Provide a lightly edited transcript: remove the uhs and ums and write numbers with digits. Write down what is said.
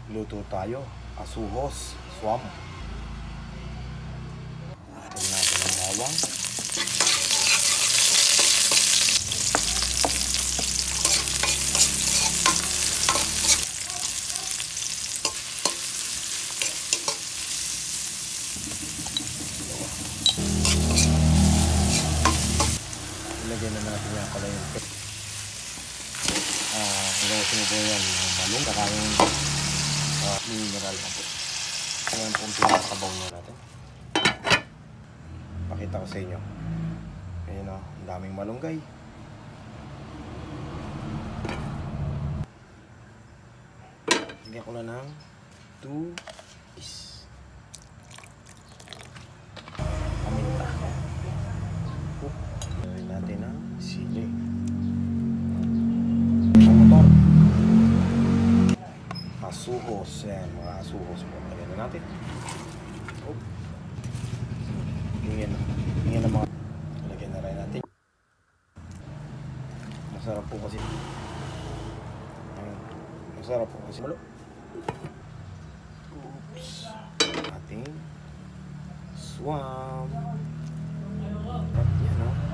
luto tayo. Asuhos, swam. Tingnan natin ang bawang. Ilagay na natin yan pala yung ilagay po yan malong saka yung mineral na po. Ayan po ang pinakasabaw na natin. Pakita ko sa inyo. Ayan o, ang daming malunggay. Lagyan ko na ng 2 is paminta. Lagyan natin ang sili. Asuhos. Yan, mga asuhos po. Lagyan na natin. Hingin na mga lagyan na rin natin. Masarap po kasi. Masarap po kasi malo. Oops. Ating swam. At yan o.